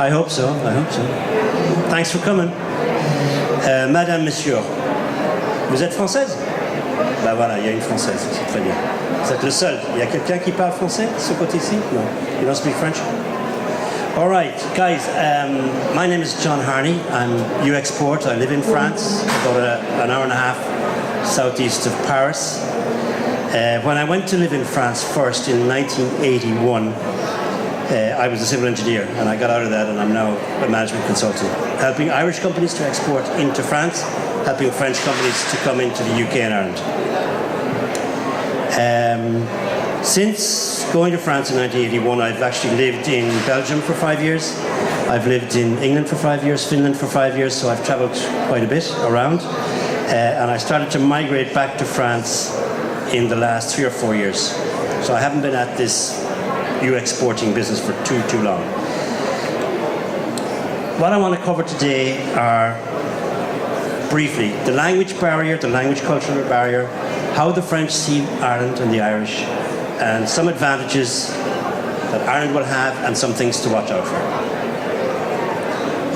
I hope so. Thanks for coming. Madame, Monsieur, vous êtes française? Ben voilà, il y a une française, c'est très bien. Vous êtes le seul. Il y a quelqu'un qui parle français, ce côté-ci? No, you don't speak French? All right, guys, my name is John Harney. I'm U-Export. I live in France, about an hour and a half southeast of Paris. When I went to live in France first in 1981, I was a civil engineer, and I got out of that, and I'm now a management consultant, helping Irish companies to export into France, helping French companies to come into the UK and Ireland. Since going to France in 1981, I've actually lived in Belgium for 5 years. I've lived in England for 5 years, Finland for 5 years, so I've travelled quite a bit around. And I started to migrate back to France in the last 3 or 4 years. So I haven't been at this exporting business for too long. What I want to cover today are, briefly, the language barrier, the language cultural barrier, how the French see Ireland and the Irish, and some advantages that Ireland will have and some things to watch out for.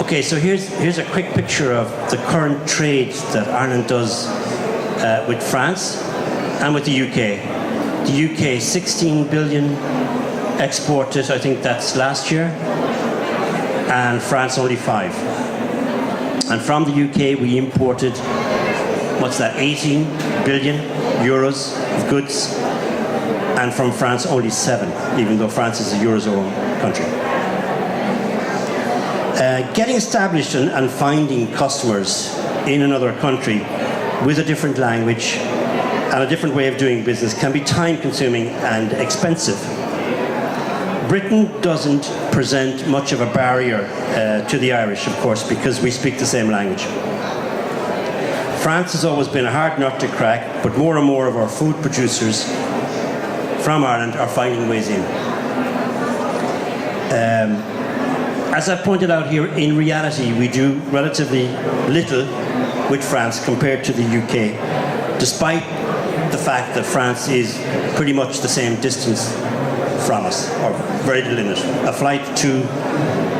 Okay, so here's a quick picture of the current trade that Ireland does with France and with the UK. The UK, 16 billion exported, I think that's last year, and France only 5. And from the UK we imported, what's that, 18 billion euros of goods, and from France only 7, even though France is a Eurozone country. Getting established and finding customers in another country with a different language and a different way of doing business can be time-consuming and expensive. Britain doesn't present much of a barrier to the Irish, of course, because we speak the same language. France has always been a hard nut to crack, but more and more of our food producers from Ireland are finding ways in. As I pointed out here, in reality, we do relatively little with France compared to the UK, despite the fact that France is pretty much the same distance from us, or very little in it. A flight to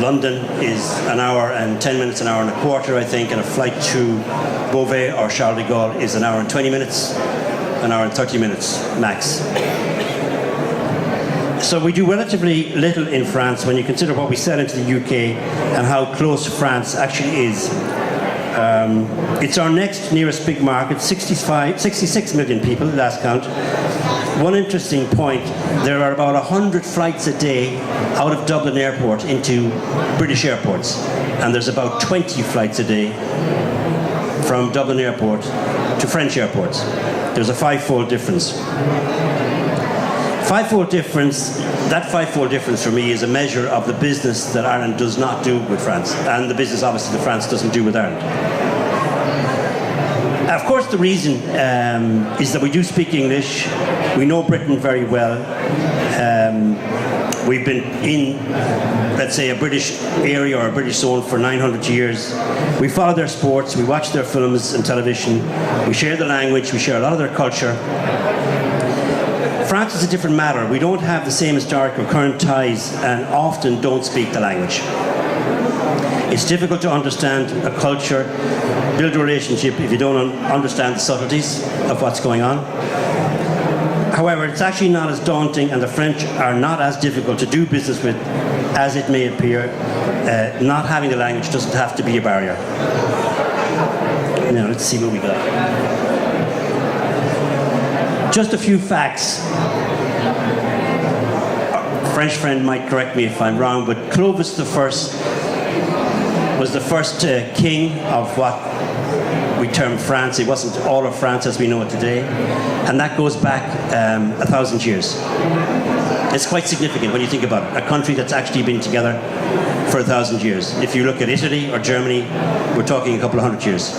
London is an hour and 10 minutes, an hour and a quarter, I think, and a flight to Beauvais or Charles de Gaulle is an hour and 20 minutes, an hour and 30 minutes max. So we do relatively little in France when you consider what we sell into the UK and how close France actually is. It's our next nearest big market, 66 million people, last count. One interesting point, there are about 100 flights a day out of Dublin Airport into British airports, and there's about 20 flights a day from Dublin Airport to French airports. There's a 5-fold difference. That five-fold difference for me is a measure of the business that Ireland does not do with France, and the business obviously that France doesn't do with Ireland. Of course, the reason is that we do speak English. We know Britain very well. We've been in, let's say, a British area or a British zone for 900 years. We follow their sports, we watch their films and television, we share the language, we share a lot of their culture. France is a different matter. We don't have the same historic or current ties and often don't speak the language. It's difficult to understand a culture, build a relationship if you don't understand the subtleties of what's going on. However, it's actually not as daunting, and the French are not as difficult to do business with as it may appear. Not having the language doesn't have to be a barrier. Now, let's see what we got. Just a few facts. A French friend might correct me if I'm wrong, but Clovis I was the first king of what we term France. It wasn't all of France as we know it today, and that goes back 1,000 years. It's quite significant when you think about it. A country that's actually been together for 1,000 years. If you look at Italy or Germany, we're talking a couple of 100 years.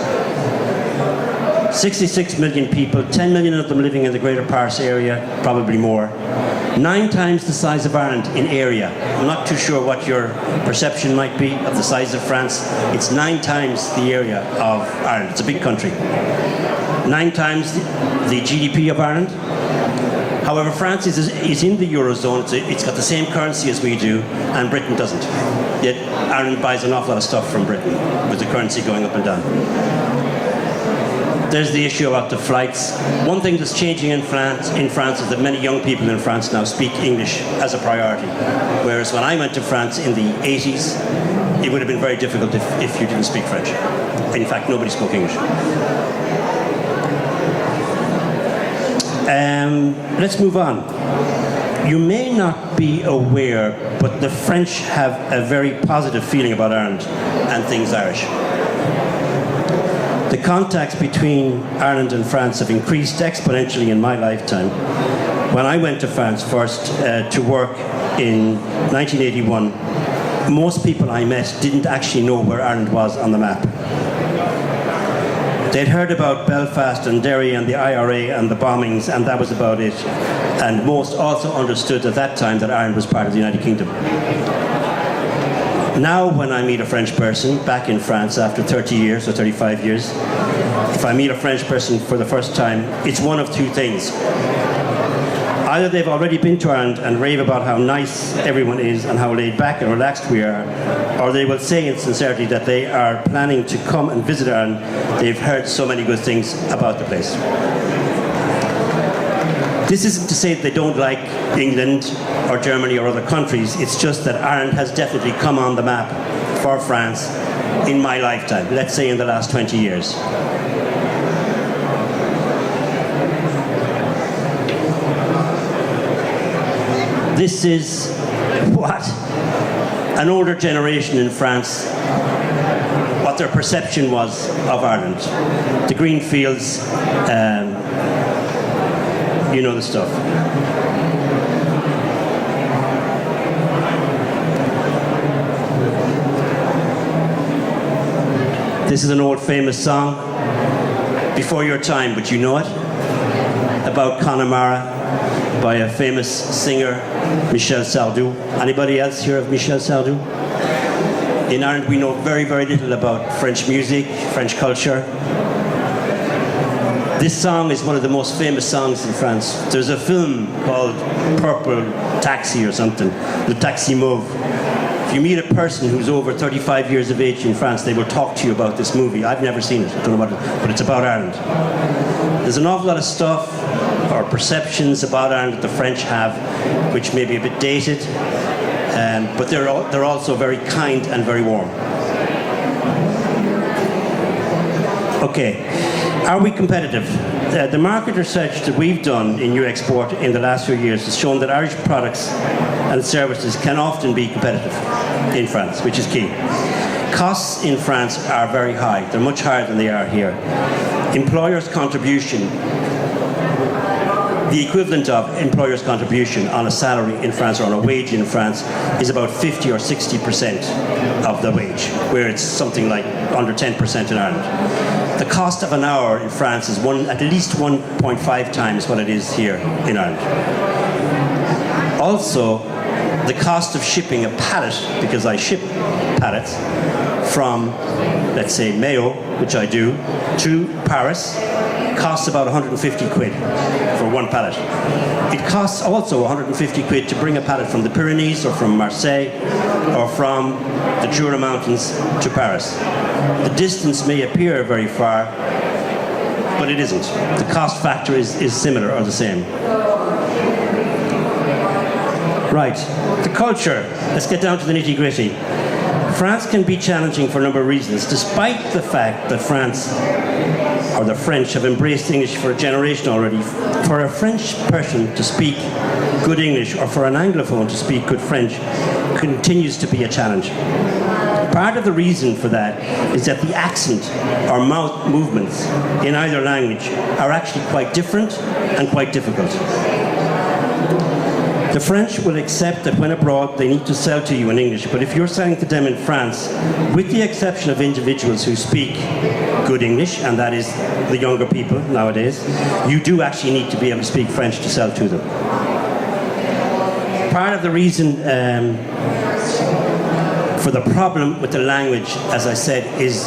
66 million people, 10 million of them living in the greater Paris area, probably more. 9 times the size of Ireland in area. I'm not too sure what your perception might be of the size of France. It's 9 times the area of Ireland. It's a big country. 9 times the GDP of Ireland. However, France is in the Eurozone, it's got the same currency as we do, and Britain doesn't. Yet Ireland buys an awful lot of stuff from Britain, with the currency going up and down. There's the issue about the flights. One thing that's changing in France is that many young people in France now speak English as a priority. Whereas when I went to France in the 80s, it would have been very difficult if you didn't speak French. In fact, nobody spoke English. Let's move on. You may not be aware, but the French have a very positive feeling about Ireland and things Irish. The contacts between Ireland and France have increased exponentially in my lifetime. When I went to France first to work in 1981, most people I met didn't actually know where Ireland was on the map. They'd heard about Belfast and Derry and the IRA and the bombings, and that was about it. And most also understood at that time that Ireland was part of the United Kingdom. Now, when I meet a French person back in France after 30 years or 35 years, if I meet a French person for the first time, it's one of two things. Either they've already been to Ireland and rave about how nice everyone is and how laid back and relaxed we are, or they will say in sincerity that they are planning to come and visit Ireland. They've heard so many good things about the place. This isn't to say that they don't like England or Germany or other countries. It's just that Ireland has definitely come on the map for France in my lifetime, let's say in the last 20 years. This is what an older generation in France, what their perception was of Ireland. The green fields, you know the stuff. This is an old famous song, before your time, but you know it, about Connemara, by a famous singer, Michel Sardou. Anybody else hear of Michel Sardou? In Ireland, we know very, very little about French music, French culture. This song is one of the most famous songs in France. There's a film called Purple Taxi or something, Le Taxi Mauve. If you meet a person who's over 35 years of age in France, they will talk to you about this movie. I've never seen it, I don't know about it, but it's about Ireland. There's an awful lot of stuff or perceptions about Ireland that the French have, which may be a bit dated, but they're also very kind and very warm. Okay, are we competitive? The market research that we've done in New Export in the last few years has shown that Irish products and services can often be competitive in France, which is key. Costs in France are very high. They're much higher than they are here. Employers' contribution, the equivalent of employer's contribution on a salary in France or on a wage in France is about 50 or 60% of the wage, where it's something like under 10% in Ireland. The cost of an hour in France is at least 1.5 times what it is here in Ireland. Also, the cost of shipping a pallet, because I ship pallets from, let's say, Mayo, which I do, to Paris, costs about 150 quid for one pallet. It costs also 150 quid to bring a pallet from the Pyrenees or from Marseille or from the Jura Mountains to Paris. The distance may appear very far, but it isn't. The cost factor is similar or the same. Right, the culture. Let's get down to the nitty-gritty. France can be challenging for a number of reasons, despite the fact that France or the French have embraced English for a generation already. For a French person to speak good English or for an Anglophone to speak good French continues to be a challenge. Part of the reason for that is that the accent or mouth movements in either language are actually quite different and quite difficult. The French will accept that when abroad they need to sell to you in English, but if you're selling to them in France, with the exception of individuals who speak good English, and that is the younger people nowadays, you do actually need to be able to speak French to sell to them. Part of the reason for the problem with the language, as I said, is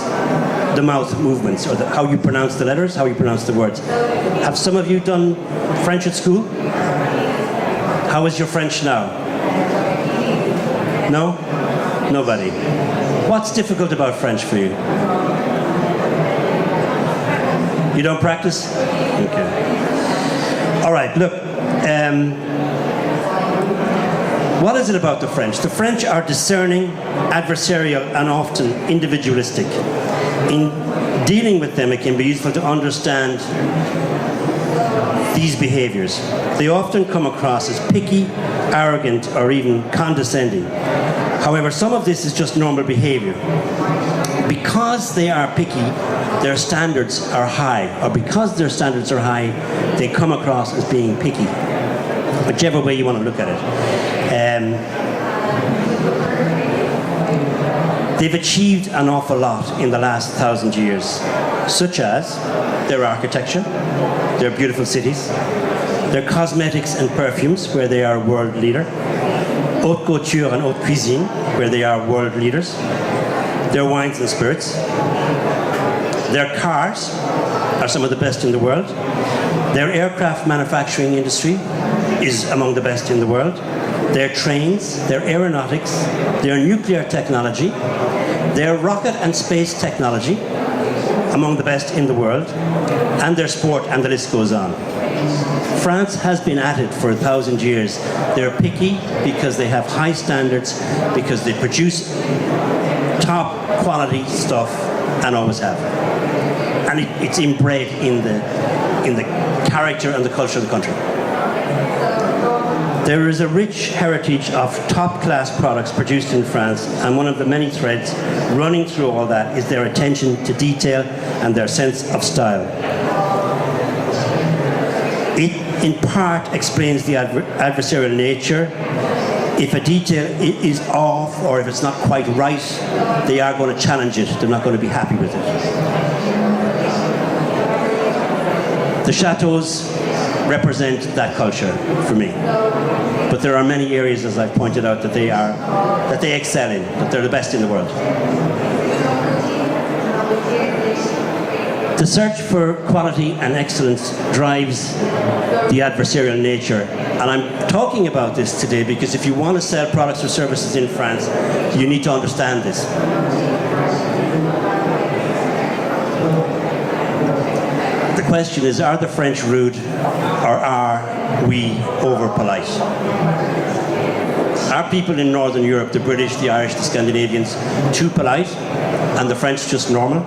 the mouth movements, or how you pronounce the letters, how you pronounce the words. Have some of you done French at school? How is your French now? No? Nobody. What's difficult about French for you? You don't practice? Okay. All right, look. What is it about the French? The French are discerning, adversarial, and often individualistic. In dealing with them, it can be useful to understand these behaviors. They often come across as picky, arrogant, or even condescending. However, some of this is just normal behavior. Because they are picky, their standards are high, or because their standards are high, they come across as being picky. Whichever way you want to look at it. They've achieved an awful lot in the last 1,000 years, such as their architecture, their beautiful cities, their cosmetics and perfumes, where they are world leader, haute couture and haute cuisine, where they are world leaders, their wines and spirits, their cars are some of the best in the world, their aircraft manufacturing industry is among the best in the world, their trains, their aeronautics, their nuclear technology, their rocket and space technology, among the best in the world, and their sport, and the list goes on. France has been at it for 1,000 years. They're picky because they have high standards, because they produce top quality stuff, and always have. And it's inbred in the character and the culture of the country. There is a rich heritage of top-class products produced in France, and one of the many threads running through all that is their attention to detail and their sense of style. It, in part, explains the adversarial nature. If a detail is off, or if it's not quite right, they are going to challenge it. They're not going to be happy with it. The chateaus represent that culture for me. But there are many areas, as I've pointed out, that they excel in, that they're the best in the world. The search for quality and excellence drives the adversarial nature. And I'm talking about this today because if you want to sell products or services in France, you need to understand this. The question is, are the French rude, or are we over-polite? Are people in Northern Europe, the British, the Irish, the Scandinavians, too polite, and the French just normal?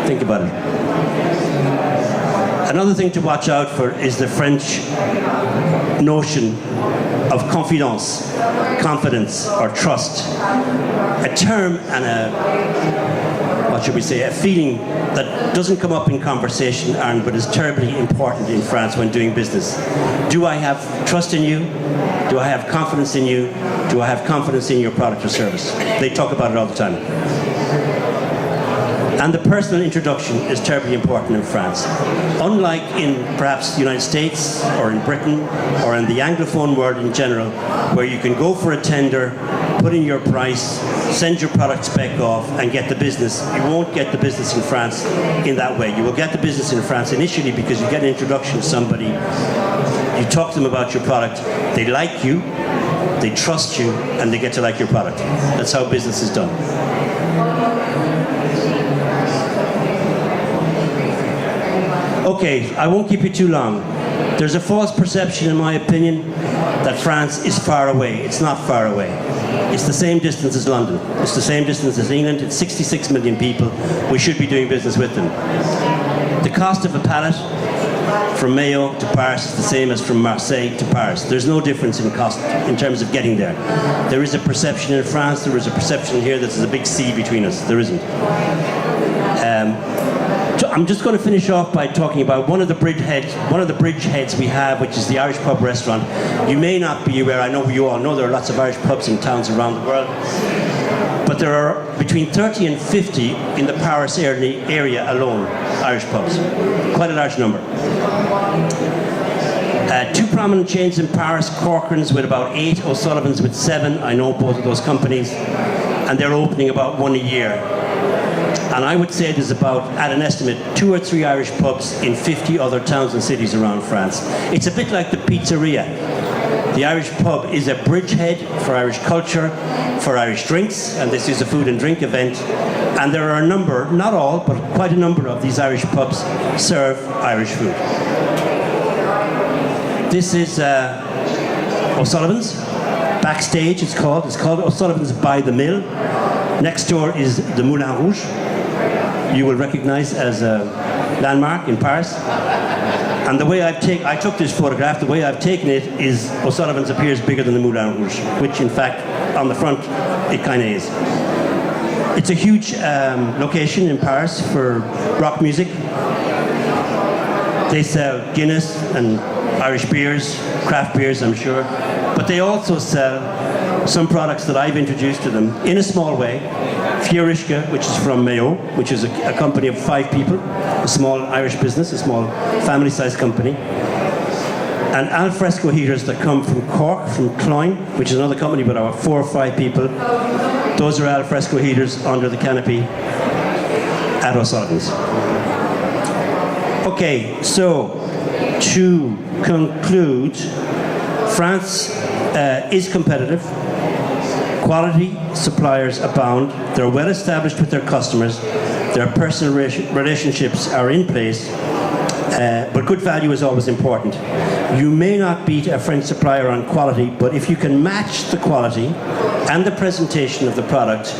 Think about it. Another thing to watch out for is the French notion of confidence, confidence, or trust. A term and a feeling that doesn't come up in conversation, but is terribly important in France when doing business. Do I have trust in you? Do I have confidence in you? Do I have confidence in your product or service? They talk about it all the time. And the personal introduction is terribly important in France. Unlike in perhaps the United States or in Britain or in the Anglophone world in general, where you can go for a tender, put in your price, send your product spec off and get the business. You won't get the business in France in that way. You will get the business in France initially because you get an introduction to somebody, you talk to them about your product, they like you, they trust you, and they get to like your product. That's how business is done. Okay, I won't keep you too long. There's a false perception, in my opinion, that France is far away. It's not far away. It's the same distance as London. It's the same distance as England. It's 66 million people. We should be doing business with them. The cost of a pallet from Mayo to Paris is the same as from Marseille to Paris. There's no difference in cost in terms of getting there. There is a perception in France, there is a perception here that there's a big sea between us. There isn't. I'm just going to finish off by talking about one of the bridgeheads we have, which is the Irish Pub Restaurant. You may not be aware, I know you all know there are lots of Irish pubs in towns around the world, but there are between 30 and 50 in the Paris area alone, Irish pubs. Quite a large number. Two prominent chains in Paris, Corcoran's with about 8, O'Sullivan's with 7. I know both of those companies, and they're opening about 1 a year. And I would say there's about, at an estimate, 2 or 3 Irish pubs in 50 other towns and cities around France. It's a bit like the pizzeria. The Irish pub is a bridgehead for Irish culture, for Irish drinks, and this is a food and drink event. And there are a number, not all, but quite a number of these Irish pubs serve Irish food. This is O'Sullivan's. Backstage, it's called O'Sullivan's by the Mill. Next door is the Moulin Rouge. You will recognize as a landmark in Paris. And the way I took this photograph, the way I've taken it is O'Sullivan's appears bigger than the Moulin Rouge, which in fact, on the front, it kind of is. It's a huge location in Paris for rock music. They sell Guinness and Irish beers, craft beers, I'm sure. But they also sell some products that I've introduced to them in a small way. Fiorishka, which is from Mayo, which is a company of 5 people, a small Irish business, a small family-sized company. And al fresco heaters that come from Cork, from Cloyne, which is another company with about 4 or 5 people. Those are al fresco heaters under the canopy at O'Sullivan's. Okay, so to conclude, France is competitive. Quality suppliers abound. They're well established with their customers. Their personal relationships are in place. But good value is always important. You may not beat a French supplier on quality, but if you can match the quality and the presentation of the product,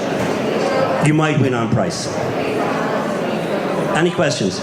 you might win on price. Any questions?